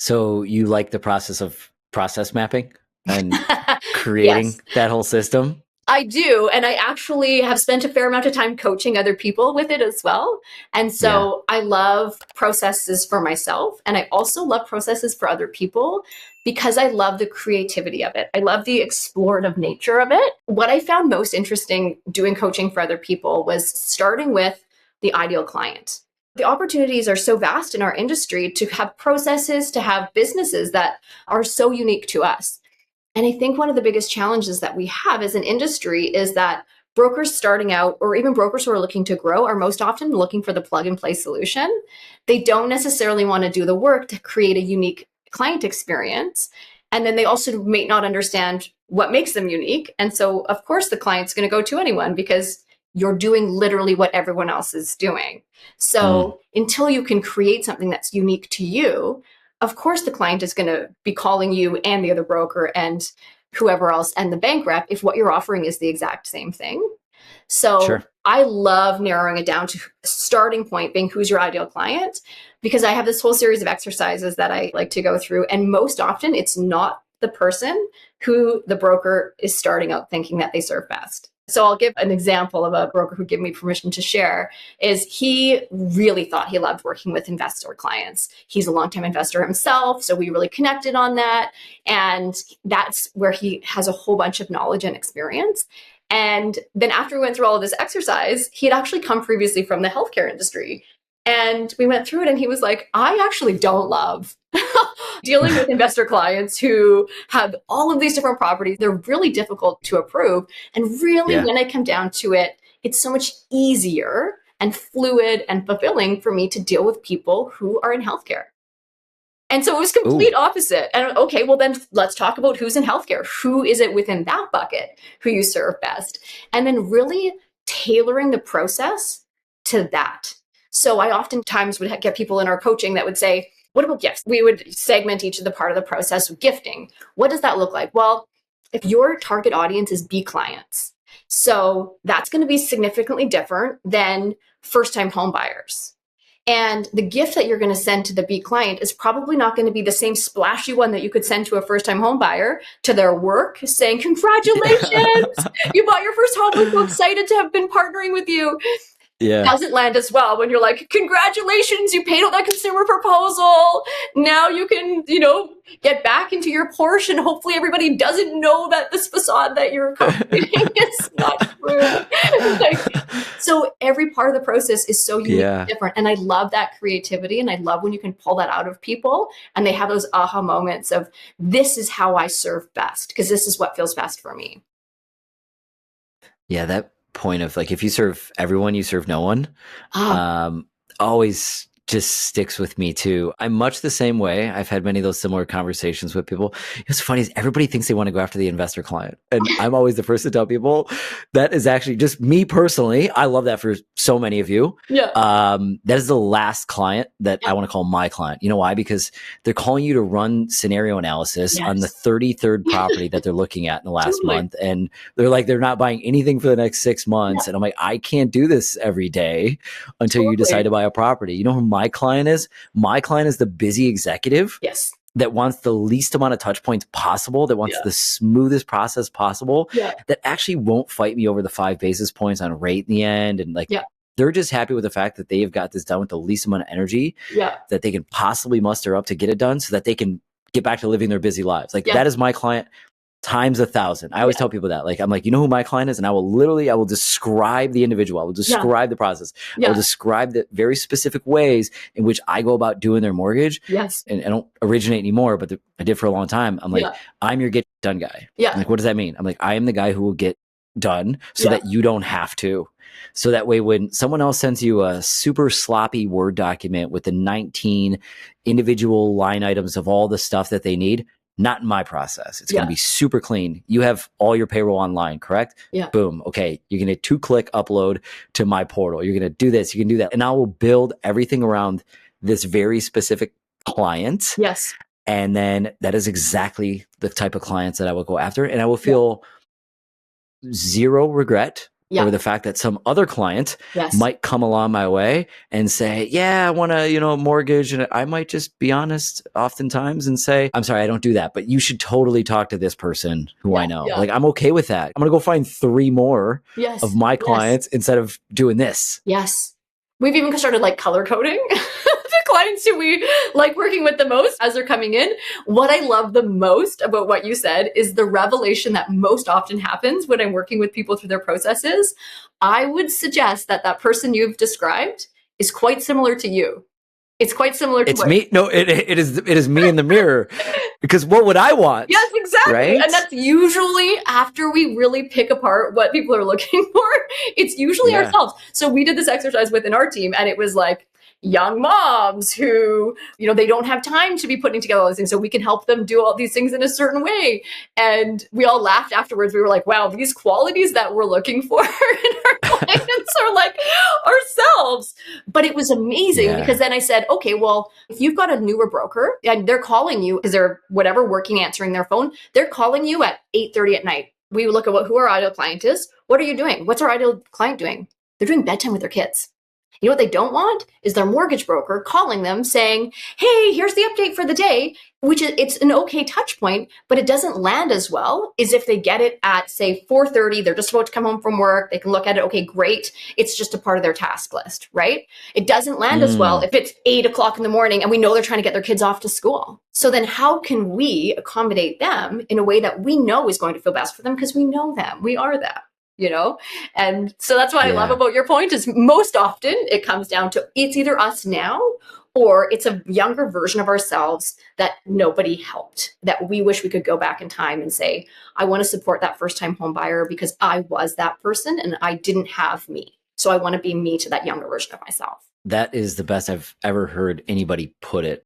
So you like the process of process mapping and creating Yes, that whole system? I do. And I actually have spent a fair amount of time coaching other people with it as well. And Yeah. so I love processes for myself. And I also love processes for other people because I love the creativity of it. I love the explorative nature of it. What I found most interesting doing coaching for other people was starting with the ideal client. The opportunities are so vast in our industry to have processes, to have businesses that are so unique to us. And I think one of the biggest challenges that we have as an industry is that brokers starting out, or even brokers who are looking to grow, are most often looking for the plug and play solution. They don't necessarily want to do the work to create a unique client experience. And then they also may not understand what makes them unique. And so, of course, the client's going to go to anyone because you're doing literally what everyone else is doing. Mm, So, until you can create something that's unique to you, of course the client is going to be calling you and the other broker and whoever else and the bank rep if what you're offering is the exact same thing. sure. So I love narrowing it down to starting point being who's your ideal client, because I have this whole series of exercises that I like to go through. And most often it's not the person who the broker is starting out thinking that they serve best. So I'll give an example of a broker who gave me permission to share is he really thought he loved working with investor clients. He's a longtime investor himself, so we really connected on that. And that's where he has a whole bunch of knowledge and experience. And then after we went through all of this exercise, he had actually come previously from the healthcare industry. And we went through it and he was like, I actually don't love dealing with investor clients who have all of these different properties. They're really difficult to approve. And really, Yeah. when I come down to it, it's so much easier and fluid and fulfilling for me to deal with people who are in healthcare. And so it was Ooh, complete opposite. And okay, well then let's talk about who's in healthcare. Who is it within that bucket who you serve best? And then really tailoring the process to that. So I oftentimes would get people in our coaching that would say, what about gifts? We would segment each of the part of the process of gifting. What does that look like? Well, if your target audience is B clients, so that's going to be significantly different than first time home buyers. And the gift that you're going to send to the B client is probably not going to be the same splashy one that you could send to a first time home buyer to their work saying, yeah. congratulations, you bought your first home. We're so excited to have been partnering with you. Yeah. Doesn't land as well when you're like, congratulations, you paid out that consumer proposal. Now you can, get back into your Porsche and hopefully everybody doesn't know that this facade that you're cultivating is not true. Like, so every part of the process is so unique and Yeah. different. And I love that creativity. And I love when you can pull that out of people and they have those aha moments of this is how I serve best because this is what feels best for me. Yeah. That point of like, if you serve everyone, you serve no one, Ah, um, always just sticks with me too. I'm much the same way. I've had many of those similar conversations with people. What's funny is everybody thinks they want to go after the investor client. And I'm always the first to tell people that is actually just me personally. I love that for so many of you. yeah, That is the last client that I yeah, want to call my client. You know why? Because they're calling you to run scenario analysis on the yes, 33rd property that they're looking at in the last totally. month. And they're like, they're not buying anything for the next 6 months. Yeah, And I'm like, I can't do this every day until you decide totally. to buy a property. You know who my client is? My client is the busy executive Yes. that wants the least amount of touch points possible, that wants Yeah. the smoothest process possible, Yeah. that actually won't fight me over the 5 basis points on rate in the end. And like, Yeah. they're just happy with the fact that they've got this done with the least amount of energy Yeah. that they can possibly muster up to get it done so that they can get back to living their busy lives. Like, Yeah. that is my client times 1,000. I always Yeah. tell people that. Like, I'm like, you know who my client is? And I will describe the individual. I will Yeah. describe the process. I will Yeah. describe the very specific ways in which I go about doing their mortgage. Yes. And I don't originate anymore, but I did for a long time. I'm like, Yeah. I'm your get done guy. I'm Yeah. like, what does that mean? I'm like, I am the guy who will get done so Yeah. that you don't have to. So that way, when someone else sends you a super sloppy Word document with the 19 individual line items of all the stuff that they need, not in my process. It's going to Yeah. be super clean. You have all your payroll online, correct? Yeah. Boom. Okay. You're going to 2-click upload to my portal. You're going to do this. You can do that. And I will build everything around this very specific client. Yes. And then that is exactly the type of clients that I will go after. And I will Yeah. feel zero regret Yeah. over the fact that some other client Yes. might come along my way and say, yeah, I want to, mortgage. And I might just be honest oftentimes and say, I'm sorry, I don't do that, but you should totally talk to this person who I Yeah. know. Yeah. Like, I'm okay with that. I'm going to go find 3 more of Yes. my Yes. clients instead of doing this. Yes. We've even started like color coding the clients who we like working with the most as they're coming in. What I love the most about what you said is the revelation that most often happens when I'm working with people through their processes. I would suggest that that person you've described is quite similar to you. It's quite similar to It's what me. No, it is me in the mirror, because what would I want? Yes, exactly. Right? And that's usually after we really pick apart what people are looking for. It's usually Yeah. ourselves. So we did this exercise within our team, and it was like young moms who, they don't have time to be putting together all these things. So we can help them do all these things in a certain way. And we all laughed afterwards. We were like, wow, these qualities that we're looking for in our clients are like ourselves. But it was amazing because then I said, okay, well, if you've got a newer broker and they're calling you because they're whatever working, answering their phone, they're calling you at 8:30 at night. We look at who our ideal client is. What are you doing? What's our ideal client doing? They're doing bedtime with their kids. You know what they don't want is their mortgage broker calling them saying, hey, here's the update for the day, which it's an okay touch point, but it doesn't land as well as if they get it at, say, 4:30. They're just about to come home from work. They can look at it. Okay, great. It's just a part of their task list, right? It doesn't land as well if it's 8 o'clock in the morning and we know they're trying to get their kids off to school. So then how can we accommodate them in a way that we know is going to feel best for them because we know them. We are them. And so that's what I love about your point is most often it comes down to it's either us now or it's a younger version of ourselves that nobody helped, that we wish we could go back in time and say, I want to support that first time home buyer because I was that person and I didn't have me. So I want to be me to that younger version of myself. That is the best I've ever heard anybody put it.